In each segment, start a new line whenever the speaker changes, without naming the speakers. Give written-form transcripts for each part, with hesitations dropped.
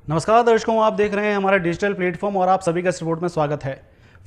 नमस्कार दर्शकों, आप देख रहे हैं हमारा डिजिटल प्लेटफॉर्म और आप सभी का इस रिपोर्ट में स्वागत है।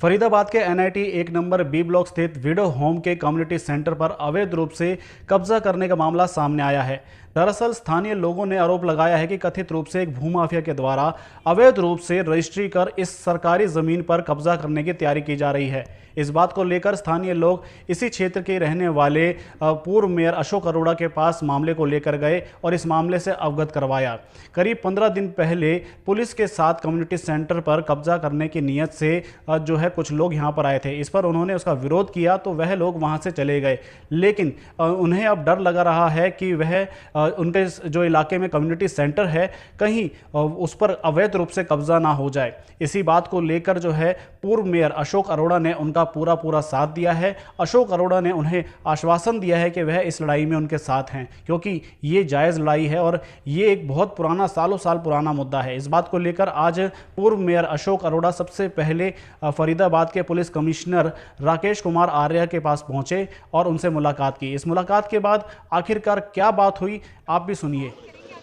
फरीदाबाद के एनआईटी 1 नंबर बी ब्लॉक स्थित विडो होम के कम्युनिटी सेंटर पर अवैध रूप से कब्जा करने का मामला सामने आया है। दरअसल स्थानीय लोगों ने आरोप लगाया है कि कथित रूप से एक भूमाफिया के द्वारा अवैध रूप से रजिस्ट्री कर इस सरकारी जमीन पर कब्जा करने की तैयारी की जा रही है। इस बात को लेकर स्थानीय लोग इसी क्षेत्र के रहने वाले पूर्व मेयर अशोक अरोड़ा के पास मामले को लेकर गए और इस मामले से अवगत करवाया। करीब 15 दिन पहले पुलिस के साथ कम्युनिटी सेंटर पर कब्जा करने की नीयत से जो है कुछ लोग यहां पर आए थे। इस पर उन्होंने उसका विरोध किया तो वह लोग वहां से चले गए, लेकिन उन्हें अब डर लगा रहा है कि वह उनके जो इलाके में कम्युनिटी सेंटर है कहीं उस पर अवैध रूप से कब्जा ना हो जाए। इसी बात को लेकर जो है पूर्व मेयर अशोक अरोड़ा ने उनका पूरा साथ दिया है। अशोक अरोड़ा ने उन्हें आश्वासन दिया है कि वह इस लड़ाई में उनके साथ हैं, क्योंकि ये जायज़ लड़ाई है और ये एक बहुत पुराना, सालों साल पुराना मुद्दा है। इस बात को लेकर आज पूर्व मेयर अशोक अरोड़ा सबसे पहले फरीदाबाद के पुलिस कमिश्नर राकेश कुमार आर्य के पास पहुंचे और उनसे मुलाकात की। इस मुलाकात के बाद आखिरकार क्या बात हुई, आप भी सुनिए।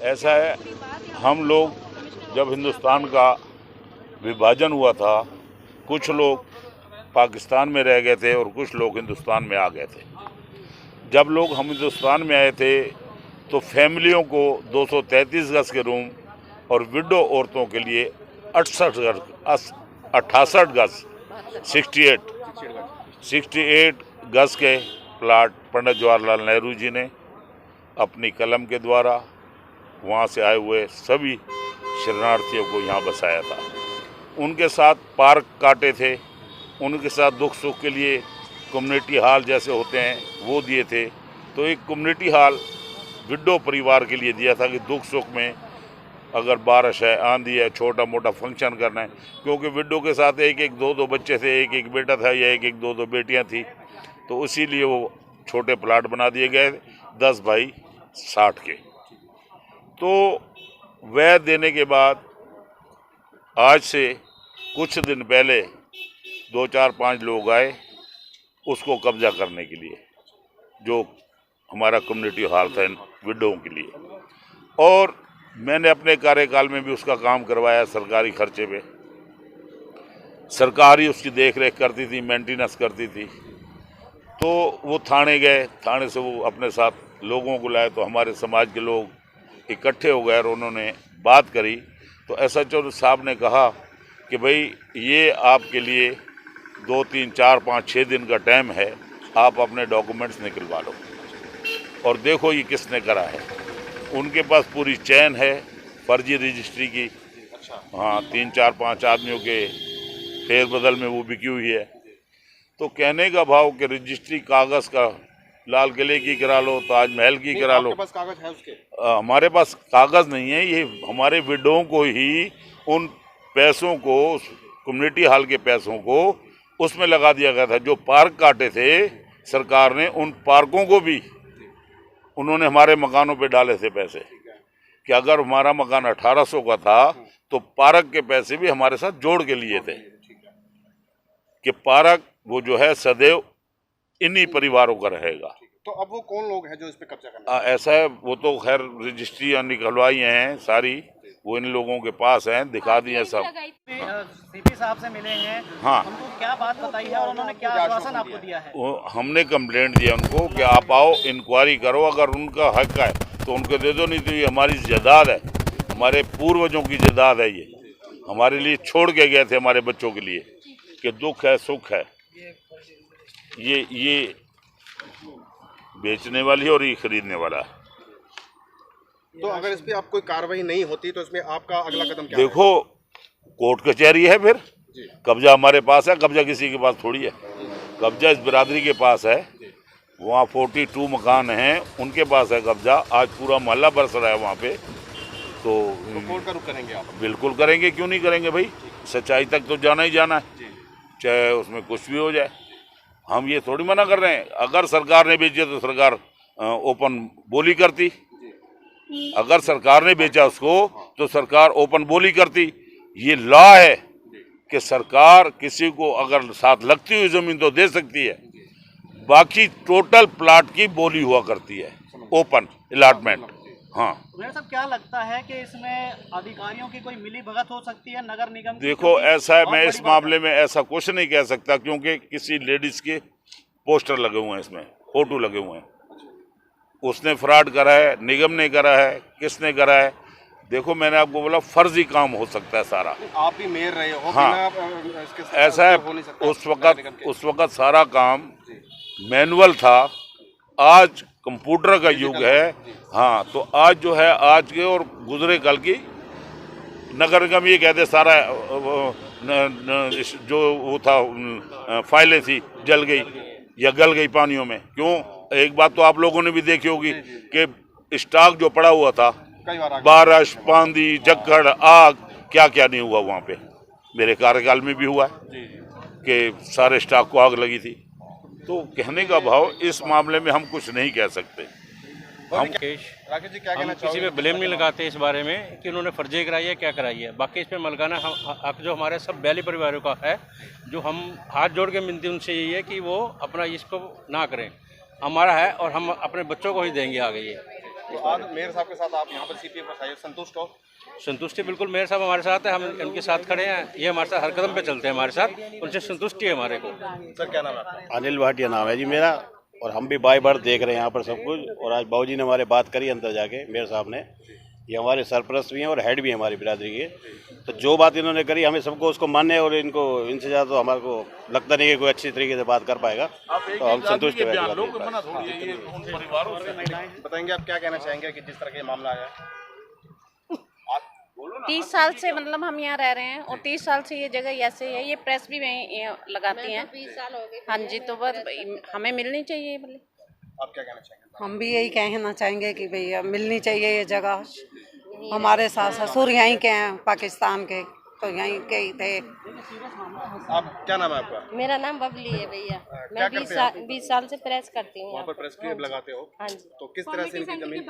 ऐसा है, हम लोग जब हिंदुस्तान का विभाजन हुआ था, कुछ लोग पाकिस्तान में रह गए थे और कुछ लोग हिंदुस्तान में आ गए थे। जब लोग हम हिंदुस्तान में आए थे तो फैमिलियों को 233 गज के रूम और विडो औरतों के लिए 68 गज 68 गज के प्लाट पंडित जवाहरलाल नेहरू जी ने अपनी कलम के द्वारा वहाँ से आए हुए सभी शरणार्थियों को यहाँ बसाया था। उनके साथ पार्क काटे थे, उनके साथ दुख सुख के लिए कम्युनिटी हॉल जैसे होते हैं वो दिए थे। तो एक कम्युनिटी हॉल विडो परिवार के लिए दिया था कि दुख सुख में अगर बारिश है, आंधी है, छोटा मोटा फंक्शन करना है, क्योंकि विडो के साथ एक एक दो बच्चे थे, एक एक बेटा था या एक दो बेटियां थी, तो इसीलिए वो छोटे प्लाट बना दिए गए 10 बाई 60 के। तो वह देने के बाद आज से कुछ दिन पहले 2 4 5 लोग आए उसको कब्जा करने के लिए, जो हमारा कम्युनिटी हॉल था विडों के लिए। और मैंने अपने कार्यकाल में भी उसका काम करवाया सरकारी खर्चे पे। सरकार ही उसकी देख रेख करती थी, मेंटेनेंस करती थी। तो वो थाने गए, थाने से वो अपने साथ लोगों को लाए, तो हमारे समाज के लोग इकट्ठे हो गए और उन्होंने बात करी। तो एसएचओ साहब ने कहा कि भाई ये आपके लिए 2 3 4 5 6 दिन का टाइम है, आप अपने डॉक्यूमेंट्स निकलवा लो और देखो ये किसने करा है। उनके पास पूरी चैन है फर्जी रजिस्ट्री की। हाँ, 3 4 5 आदमियों के फेरबदल में वो बिकी हुई है। तो कहने का भाव कि रजिस्ट्री कागज़ का लाल किले की करा लो, ताजमहल की करा लो।
आपके पास कागज है उसके?
हमारे पास कागज़ नहीं है। ये हमारे विडों को ही उन पैसों को, कम्युनिटी हॉल के पैसों को उसमें लगा दिया गया था। जो पार्क काटे थे सरकार ने, उन पार्कों को भी उन्होंने हमारे मकानों पे डाले थे पैसे, कि अगर हमारा मकान 1800 का था तो पार्क के पैसे भी हमारे साथ जोड़ के लिए थे कि पार्क वो जो है सदैव इन्हीं परिवारों का रहेगा।
तो अब वो कौन लोग हैं जो इस पे कब्जा करना?
ऐसा है, वो तो खैर रजिस्ट्री निकलवाई हैं सारी, वो इन लोगों के पास हैं, दिखा दिए सब।
सीपी साहब से मिले हैं,
हाँ,
हमको क्या बात बताई है और उन्होंने क्या आश्वासन आपको दिया है?
हमने कंप्लेंट दिया उनको कि आप आओ, इंक्वायरी करो, अगर उनका हक है तो उनको दे दो, नहीं तो ये हमारी जायदाद है, हमारे पूर्वजों की जायदाद है, ये हमारे लिए छोड़ के गए थे, हमारे बच्चों के लिए, कि दुख है सुख है। ये बेचने वाली है और ये खरीदने वाला है।
तो अगर इस पे आप कोई कार्रवाई नहीं होती तो इसमें आपका अगला कदम क्या
देखो, कोर्ट कचहरी है, फिर कब्जा हमारे पास है, कब्जा किसी के पास थोड़ी है। कब्जा इस बिरादरी के पास है, वहाँ 42 मकान हैं, उनके पास है कब्जा। आज पूरा मोहल्ला बरस रहा है वहाँ पे। तो
कोर्ट का रुख करेंगे आप?
बिल्कुल करेंगे, क्यों नहीं करेंगे भाई। सच्चाई तक तो जाना ही जाना है, चाहे उसमें कुछ भी हो जाए। हम ये थोड़ी मना कर रहे हैं। अगर सरकार ने बेचे तो सरकार ओपन बोली करती, अगर सरकार ने बेचा उसको तो सरकार ओपन बोली करती। ये लॉ है कि सरकार किसी को अगर साथ लगती हुई ज़मीन तो दे सकती है, बाकी टोटल प्लाट की बोली हुआ करती है, ओपन अलॉटमेंट। हाँ
मेरे साहब क्या लगता है कि इसमें अधिकारियों की कोई मिली भगत हो सकती है नगर निगम की?
देखो ऐसा है,
बहुत
मैं
बड़ी
इस
बात
मामले में ऐसा कुछ नहीं कह सकता, क्योंकि किसी लेडीज के पोस्टर लगे हुए हैं, इसमें फोटो लगे हुए हैं। उसने फ्रॉड करा है, निगम ने करा है, किसने करा है? देखो मैंने आपको बोला फर्जी काम हो सकता है सारा।
आप भी मेयर रहे हो,
हाँ,
बिना इसके
ऐसा है,
हो नहीं सकता
उस वक्त सारा काम मैनुअल था। आज कंप्यूटर का युग है। हाँ, तो आज जो है, आज के और गुजरे कल की नगर निगम ये कहते सारा जो वो था फाइलें थी जल गई या गल गई पानियों में। क्यों? एक बात तो आप लोगों ने भी देखी होगी कि स्टॉक जो पड़ा हुआ था,
कई बार
बारिश, पांदी, जक्कड़, आग, क्या क्या नहीं हुआ वहाँ पे। मेरे कार्यकाल में भी हुआ है कि सारे स्टॉक को आग लगी थी। तो कहने का भाव, इस मामले में हम कुछ नहीं कह सकते।
राकेश जी क्या कहना
हम किसी पे ब्लेम नहीं लगाते इस बारे में कि उन्होंने फर्जी कराई है क्या कराई है। बाकी इस पे मलकाना हक जो हमारे सब बैली परिवारों का है, जो हम हाथ जोड़ के विनती उनसे यही है कि वो अपना इसको ना करें, हमारा है और हम अपने बच्चों को ही देंगे आगे ये।
तो आज मेयर साहब के साथ आप यहाँ पर सीपीएफ पर आए, संतुष्ट हो?
संतुष्टि बिल्कुल, मेयर साहब हमारे साथ है, हम उनके साथ खड़े हैं, ये हमारे साथ हर कदम पे चलते हैं हमारे साथ, उनसे संतुष्टि है हमारे को।
सर क्या नाम है आपका?
अनिल भाटिया नाम है जी मेरा, और हम भी बाय बार देख रहे हैं यहाँ पर सब कुछ। और आज बाबूजी ने हमारे बात करी अंदर जाके, मेयर साहब ने, ये हमारे सरपरस्त भी हैं और हेड भी हैं हमारी बिरादरी के। तो जो बात इन्होंने करी हमें सबको उसको मानने, और इनको इनसे ज़्यादा तो हमारे को लगता नहीं है कोई अच्छी तरीके से बात कर पाएगा। तो हम संतुष्ट हैं।
बताएंगे आप क्या कहना चाहेंगे कि जिस तरह का ये मामला आया है?
30 साल से मतलब हम यहाँ रह रहे हैं और 30 साल से ये जगह ऐसे है, ये प्रेस भी लगाती हैं। 20 साल हो गए। हाँ जी, तो बस हमें मिलनी चाहिए।
आप क्या कहना चाहेंगे?
हम भी यही कहना चाहेंगे कि भैया मिलनी चाहिए ये जगह। हमारे सास ससुर यहीं के हैं, पाकिस्तान के, तो यहीं के ही थे।
आप क्या नाम है आपका?
मेरा नाम बबली है भैया।
क्या
मैं
करते हैं आप?
20 साल से प्रेस करती हूँ।
वहाँ पर प्रेस क्लब लगाते हो?
हाँ जी।
तो किस तरह से इनकी जमीन?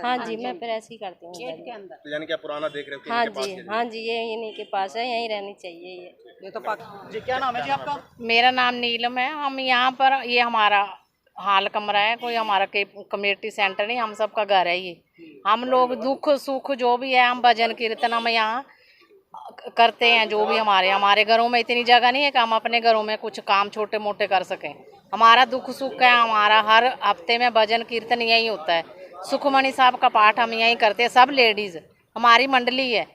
हाँ जी, मैं प्रेस ही करती हूँ
के अंदर।
तो यानी कि आप पुराना देख रहे हो कि
हाँ
इनके पास
जी,
ये
हाँ जी, ये इन्हीं के पास है, यहीं रहनी चाहिए ये तो
जी क्या नाम है जी आपका?
मेरा नाम नीलम है। हम यहाँ पर, ये हमारा हाल कमरा है, कोई हमारा कम्युनिटी सेंटर नहीं, हम सबका घर है ये। हम लोग दुख सुख जो भी है, हम भजन कीर्तन हम यहाँ करते हैं। जो भी हमारे घरों में इतनी जगह नहीं है कि हम अपने घरों में कुछ काम छोटे मोटे कर सकें। हमारा दुख सुख है, हमारा हर हफ्ते में भजन कीर्तन यही होता है। सुखमणि साहब का पाठ हम यहीं करते हैं, सब लेडीज़, हमारी मंडली है।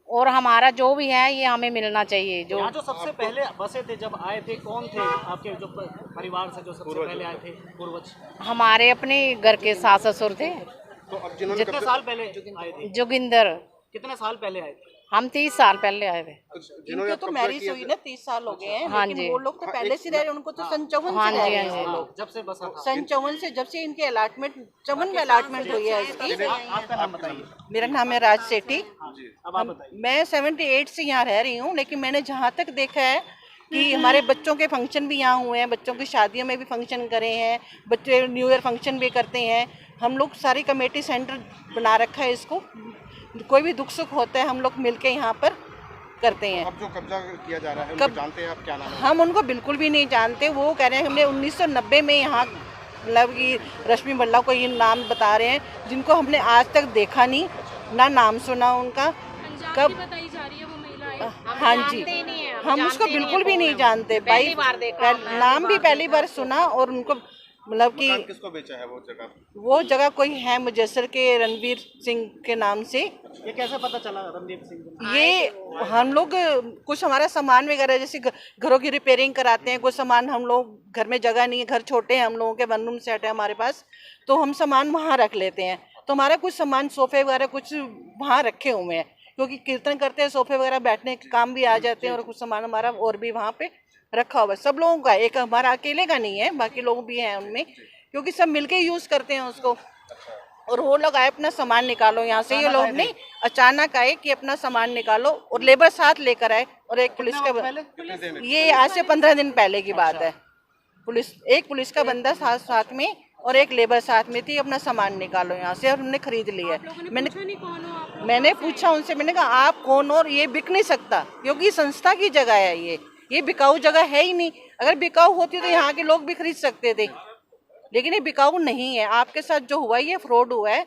और हमारा जो भी है ये हमें मिलना चाहिए। जो
यहाँ जो सबसे पहले बसे थे, जब आए थे, कौन थे आपके जो परिवार से जो सबसे पहले आए थे? पूर्वज
हमारे अपने घर के सास ससुर थे।
तो अब जिन्होंने
कितने साल पहले आए थे?
जोगिंदर,
कितने साल पहले आए थे?
हम 30 साल पहले आए थे।
जिन्होंने
तो मैरिज हुई ना 30 साल हो गए हैं।
हाँ
लेकिन
जी।
वो लोग तो पहले से रह रहे, उनको तो सन 54
हाँ
से
जी,
रह रहे
हाँ
हैं
जी।
वो लोग।
जब से बसा था।
सन 54 से, जब से इनके अलॉटमेंट 54 में अलॉटमेंट हुई है इसकी।
आपका नाम बताइए।
मेरा नाम है राज सेठी।
अब आप बताइए।
मैं 78 से यहाँ रह रही हूँ, लेकिन मैंने जहाँ तक देखा है कि हमारे बच्चों के फंक्शन भी यहाँ हुए हैं, बच्चों की शादियों में भी फंक्शन करे हैं, बच्चे न्यू ईयर फंक्शन भी करते हैं। हम लोग सारी कमेटी सेंटर बना रखा है इसको। कोई भी दुख सुख होता है हम लोग मिलके यहाँ पर करते हैं।
अब जो कब्जा किया जा रहा है उनको जानते हैं आप? क्या नाम है?
हम उनको बिल्कुल भी नहीं जानते। वो कह रहे हैं हमने 1990 में यहाँ, मतलब कि रश्मि बल्ला को ये नाम बता रहे हैं, जिनको हमने आज तक देखा नहीं, ना नाम सुना उनका। कब बताई जा रही है वो महिला? हाँ जी, हम उसको बिल्कुल भी नहीं जानते भाई। नाम भी पहली बार सुना। और उनको मतलब कि
मकान किसको बेचा है वो जगह?
वो जगह कोई है मुजस्सर के, रणवीर सिंह के नाम से।
ये कैसे पता चला रणदीप सिंह?
ये हम लोग कुछ हमारा सामान वगैरह, जैसे घरों की रिपेयरिंग कराते हैं, कुछ सामान हम लोग, घर में जगह नहीं है, घर छोटे हैं हम लोगों के, 1 रूम सेट है हमारे पास, तो हम सामान वहाँ रख लेते हैं। तो हमारा कुछ सामान, सोफे वगैरह कुछ वहाँ रखे हुए हैं, क्योंकि कीर्तन करते हैं, सोफे वगैरह बैठने के काम भी आ जाते हैं। और कुछ सामान हमारा और भी वहाँ पे रखा हुआ है, सब लोगों का, एक हमारा अकेले का नहीं है, बाकी लोग भी हैं उनमें, क्योंकि सब मिलके यूज़ करते हैं उसको। और वो लोग आए अपना सामान निकालो यहाँ से, ये लोग नहीं, अचानक आए कि अपना सामान निकालो, और लेबर साथ लेकर आए। और एक पुलिस का, ये आज से 15 दिन पहले की बात है। एक पुलिस का बंदा साथ में और एक लेबर साथ में थी, अपना सामान निकालो यहाँ से, और हमने खरीद लिया। मैंने पूछा उनसे, मैंने कहा आप कौन? और ये बिक नहीं सकता, क्योंकि संस्था की जगह है ये बिकाऊ जगह है ही नहीं। अगर बिकाऊ होती तो यहाँ के लोग भी खरीद सकते थे, लेकिन ये बिकाऊ नहीं है। आपके साथ जो हुआ है ये फ्रॉड हुआ है,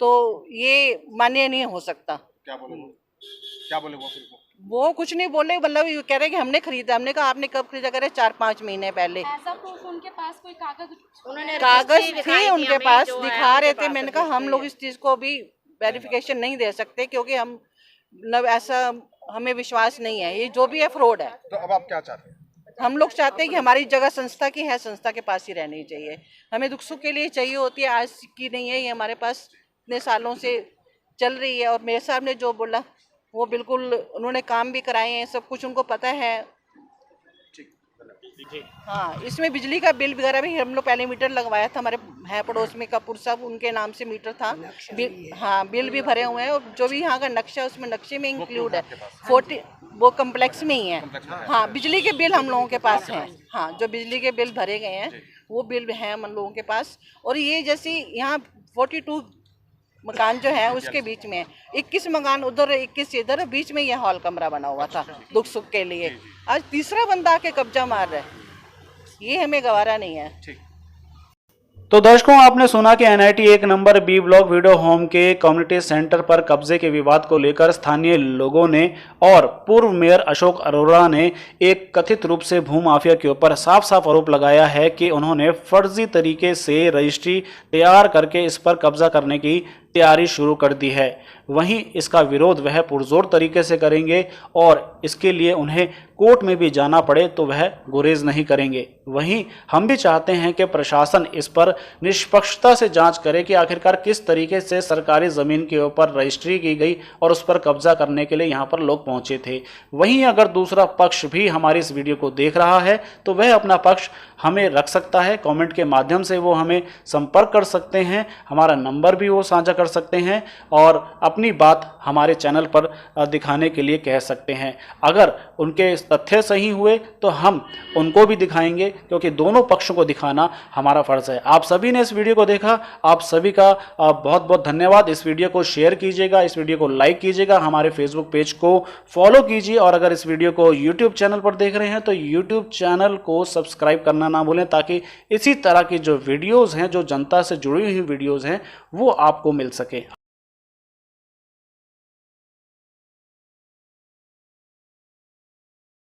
तो ये मान्य नहीं हो सकता।
क्या बोले वो फिर
वो कुछ नहीं बोले, मतलब ये कह रहे कि हमने खरीदा। हमने कहा आपने कब खरीदा? करे 4-5 महीने पहले।
ऐसा प्रूफ उनके पास कोई कागज
थे उनके पास, दिखा रहे थे। मैंने कहा हम लोग इस चीज को भी वेरिफिकेशन नहीं दे सकते क्योंकि हम मतलब ऐसा हमें विश्वास नहीं है, ये जो भी है फ्रॉड है।
तो अब आप क्या चाहते हैं?
हम लोग चाहते हैं कि हमारी जगह संस्था की है, संस्था के पास ही रहनी चाहिए। हमें दुख सुख के लिए चाहिए होती है, आज की नहीं है, ये हमारे पास इतने सालों से चल रही है। और मेरे साहब ने जो बोला वो बिल्कुल, उन्होंने काम भी कराए हैं, सब कुछ उनको पता है। हाँ, इसमें बिजली का बिल वगैरह भी हम लोग पहले मीटर लगवाया था, हमारे है पड़ोस में कपूर साहब, उनके नाम से मीटर था। हाँ, बिल भी भरे हुए हैं और जो भी यहाँ का नक्शा उसमें नक्शे में इंक्लूड है। 40 वो कम्प्लेक्स में ही है। हाँ, बिजली के बिल हम लोगों के पास हैं। हाँ, जो बिजली के बिल भरे गए हैं वो बिल हैं हम लोगों के पास। और ये जैसे यहाँ 42 मकान जो है उसके बीच में 21 मकान उधर, 21 इधर, बीच में यह हॉल कमरा बना हुआ था दुख सुख के लिए। आज तीसरा बंदा आके कब्जा मार रहा है, ये हमें गवारा नहीं है।
तो दर्शकों, आपने सुना कि NIT 1 number B block video home के कम्युनिटी सेंटर पर कब्जे के विवाद को लेकर स्थानीय लोगों ने और पूर्व मेयर अशोक अरोड़ा ने एक कथित रूप से भूमाफिया के ऊपर साफ साफ आरोप लगाया है कि उन्होंने फर्जी तरीके से रजिस्ट्री तैयार करके इस पर कब्जा करने की तैयारी शुरू कर दी है। वहीं इसका विरोध वह पुरजोर तरीके से करेंगे और इसके लिए उन्हें कोर्ट में भी जाना पड़े तो वह गुरेज नहीं करेंगे। वहीं हम भी चाहते हैं कि प्रशासन इस पर निष्पक्षता से जांच करे कि आखिरकार किस तरीके से सरकारी ज़मीन के ऊपर रजिस्ट्री की गई और उस पर कब्जा करने के लिए यहाँ पर लोग पहुँचे थे। वहीं अगर दूसरा पक्ष भी हमारी इस वीडियो को देख रहा है तो वह अपना पक्ष हमें रख सकता है। कमेंट के माध्यम से वो हमें संपर्क कर सकते हैं, हमारा नंबर भी वो साझा कर सकते हैं और अपनी बात हमारे चैनल पर दिखाने के लिए कह सकते हैं। अगर उनके तथ्य सही हुए तो हम उनको भी दिखाएंगे, क्योंकि दोनों पक्षों को दिखाना हमारा फ़र्ज़ है। आप सभी ने इस वीडियो को देखा, आप सभी का बहुत बहुत धन्यवाद। इस वीडियो को शेयर कीजिएगा, इस वीडियो को लाइक कीजिएगा, हमारे फेसबुक पेज को फॉलो कीजिए और अगर इस वीडियो को यूट्यूब चैनल पर देख रहे हैं तो यूट्यूब चैनल को सब्सक्राइब करना ना भूलें, ताकि इसी तरह की जो वीडियोज़ हैं, जो जनता से जुड़ी हुई वीडियोज़ हैं, वो आपको मिल सके।